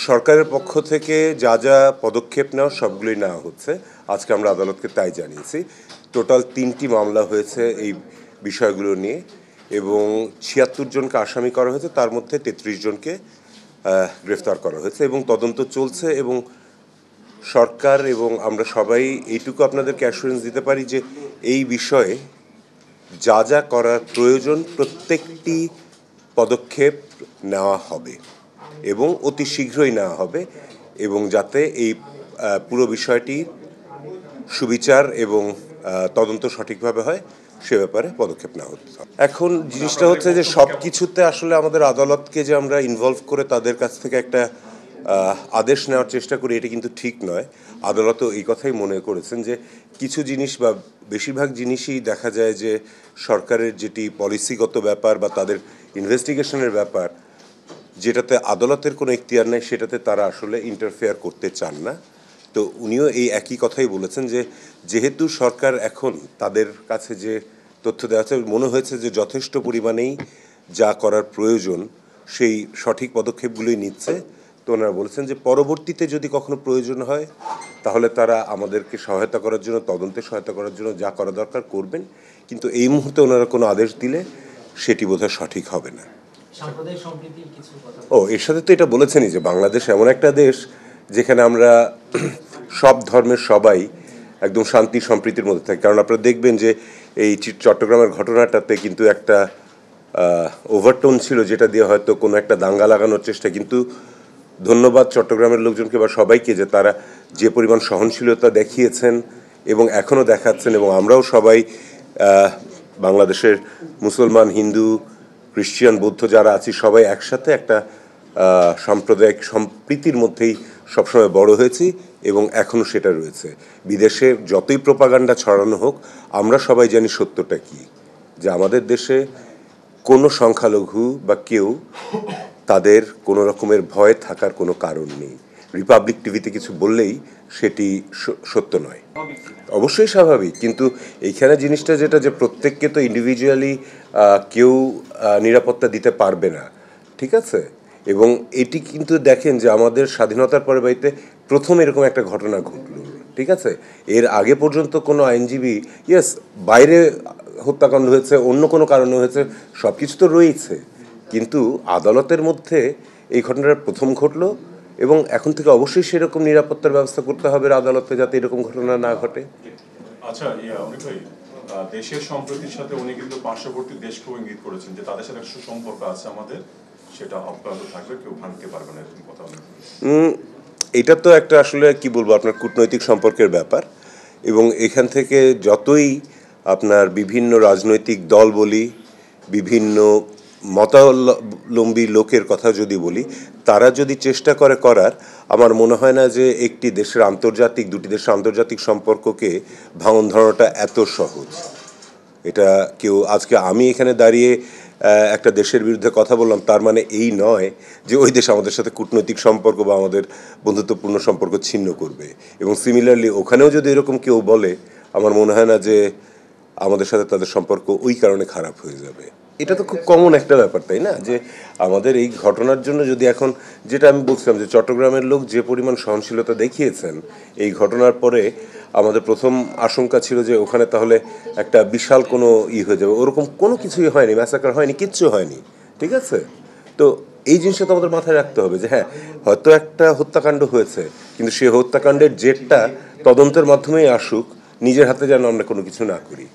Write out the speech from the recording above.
সরকারের পক্ষ থেকে যা যা পদক্ষেপ নেওয়া সবগুলোই নেওয়া হচ্ছে। আজকে আমরা আদালতকে তাই জানিয়েছি। টোটাল ৩টি মামলা হয়েছে এই বিষয়গুলো নিয়ে এবং ৭৬ জনকে আসামি করা হয়েছে, তার মধ্যে ৩৩ জনকে গ্রেফতার করা হয়েছে এবং তদন্ত চলছে। এবং সরকার এবং আমরা সবাই এইটুকু আপনাদেরকে অ্যাসুরেন্স দিতে পারি যে এই বিষয়ে যা যা করার প্রয়োজন প্রত্যেকটি পদক্ষেপ নেওয়া হবে এবং অতি শীঘ্রই নেওয়া হবে, এবং যাতে এই পুরো বিষয়টি সুবিচার এবং তদন্ত সঠিকভাবে হয় সে ব্যাপারে পদক্ষেপ নেওয়া হচ্ছে। এখন জিনিসটা হচ্ছে যে সব কিছুতে আসলে আমাদের আদালতকে যে আমরা ইনভলভ করে তাদের কাছ থেকে একটা আদেশ নেওয়ার চেষ্টা করি, এটা কিন্তু ঠিক নয়। আদালতও এই কথাই মনে করেছেন যে কিছু জিনিস বা বেশিরভাগ জিনিসই দেখা যায় যে সরকারের যেটি পলিসিগত ব্যাপার বা তাদের ইনভেস্টিগেশনের ব্যাপার, যেটাতে আদালতের কোনো এখতিয়ার নেই, সেটাতে তারা আসলে ইন্টারফেয়ার করতে চান না। তো উনিও এই একই কথাই বলেছেন যে যেহেতু সরকার এখন তাদের কাছে যে তথ্য দেওয়া আছে মনে হয়েছে যে যথেষ্ট পরিমাণেই যা করার প্রয়োজন সেই সঠিক পদক্ষেপগুলোই নিচ্ছে। তো ওনারা বলেছেন যে পরবর্তীতে যদি কখনো প্রয়োজন হয় তাহলে তারা আমাদেরকে সহায়তা করার জন্য, তদন্তে সহায়তা করার জন্য যা করা দরকার করবেন, কিন্তু এই মুহূর্তে ওনারা কোনো আদেশ দিলে সেটি বোধহয় সঠিক হবে না। এর সাথে তো এটা বলেছেনই যে বাংলাদেশ এমন একটা দেশ যেখানে আমরা সব ধর্মের সবাই একদম শান্তি সম্প্রীতির মধ্যে থাকি। কারণ আপনারা দেখবেন যে এই চট্টগ্রামের ঘটনাটাতে কিন্তু একটা ওভারটোন ছিল, যেটা দিয়ে হয়তো কোনো একটা দাঙ্গা লাগানোর চেষ্টা। কিন্তু ধন্যবাদ চট্টগ্রামের লোকজনকে বা সবাইকে যে তারা যে পরিমাণ সহনশীলতা দেখিয়েছেন এবং এখনও দেখাচ্ছেন, এবং আমরাও সবাই বাংলাদেশের মুসলমান, হিন্দু, খ্রিস্টান, বৌদ্ধ যারা আছি সবাই একসাথে একটা সাম্প্রদায়িক সম্প্রীতির মধ্যেই সবসময় বড় হয়েছি এবং এখনও সেটা রয়েছে। বিদেশে যতই প্রোপাগান্ডা ছড়ানো হোক, আমরা সবাই জানি সত্যটা কী, যে আমাদের দেশে কোনো সংখ্যালঘু বা কেউ তাদের কোনো রকমের ভয় থাকার কোনো কারণ নেই। রিপাবলিক টিভিতে কিছু বললেই সেটি সত্য নয়, অবশ্যই স্বাভাবিক। কিন্তু এইখানে জিনিসটা যেটা, যে প্রত্যেককে তো ইন্ডিভিজুয়ালি কেউ নিরাপত্তা দিতে পারবে না, ঠিক আছে? এবং এটি কিন্তু দেখেন যে আমাদের স্বাধীনতার পরে বাড়িতে প্রথম এরকম একটা ঘটনা ঘটল, ঠিক আছে? এর আগে পর্যন্ত কোনো আইনজীবী, বাইরে হত্যাকাণ্ড হয়েছে, অন্য কোনো কারণে হয়েছে, সব কিছু তো রয়েছে, কিন্তু আদালতের মধ্যে এই ঘটনাটা প্রথম ঘটলো এবং এখন থেকে অবশ্যই সেরকম নিরাপত্তার ব্যবস্থা করতে হবে আদালতে, যাতে এরকম ঘটনা না ঘটে। আচ্ছা, অনেক ভাই, দেশের সম্প্রীতির সাথে উনি কিন্তু পার্শ্ববর্তী দেশকেও ইঙ্গিত করেছেন যে তাদের সাথে সুসম্পর্ক আছে আমাদের, সেটা অব্যাহত থাকবে, কেউ ভাঙতে পারবে না, এরকম কথা। এটা তো একটা আসলে কি বলবো, আপনার কূটনৈতিক সম্পর্কের ব্যাপার। এবং এখান থেকে যতই আপনার বিভিন্ন রাজনৈতিক দল বলি, বিভিন্ন মতাবলম্বী লোকের কথা যদি বলি, তারা যদি চেষ্টা করে করার, আমার মনে হয় না যে একটি দেশের দুটি দেশের আন্তর্জাতিক সম্পর্ককে ভাঙন ধরানোটা এত সহজ। এটা কেউ, আজকে আমি এখানে দাঁড়িয়ে একটা দেশের বিরুদ্ধে কথা বললাম, তার মানে এই নয় যে ওই দেশ আমাদের সাথে কূটনৈতিক সম্পর্ক বা আমাদের বন্ধুত্বপূর্ণ সম্পর্ক ছিন্ন করবে। এবং সিমিলারলি ওখানেও যদি এরকম কেউ বলে, আমার মনে হয় না যে আমাদের সাথে তাদের সম্পর্ক ওই কারণে খারাপ হয়ে যাবে। এটা তো খুব কমন একটা ব্যাপার, তাই না? যে আমাদের এই ঘটনার জন্য যদি এখন, যেটা আমি বলছিলাম যে চট্টগ্রামের লোক যে পরিমাণ সহনশীলতা দেখিয়েছেন এই ঘটনার পরে, আমাদের প্রথম আশঙ্কা ছিল যে ওখানে তাহলে একটা বিশাল কোনো হয়ে যাবে। ওরকম কোনো কিছুই হয়নি, ম্যাসাকার হয়নি, কিচ্ছু হয়নি, ঠিক আছে? তো এই জিনিসটা তো আমাদের মাথায় রাখতে হবে যে হ্যাঁ, হয়তো একটা হত্যাকাণ্ড হয়েছে, কিন্তু সেই হত্যাকাণ্ডের জেরটা তদন্তের মাধ্যমেই আসুক, নিজের হাতে যেন আমরা কোনো কিছু না করি।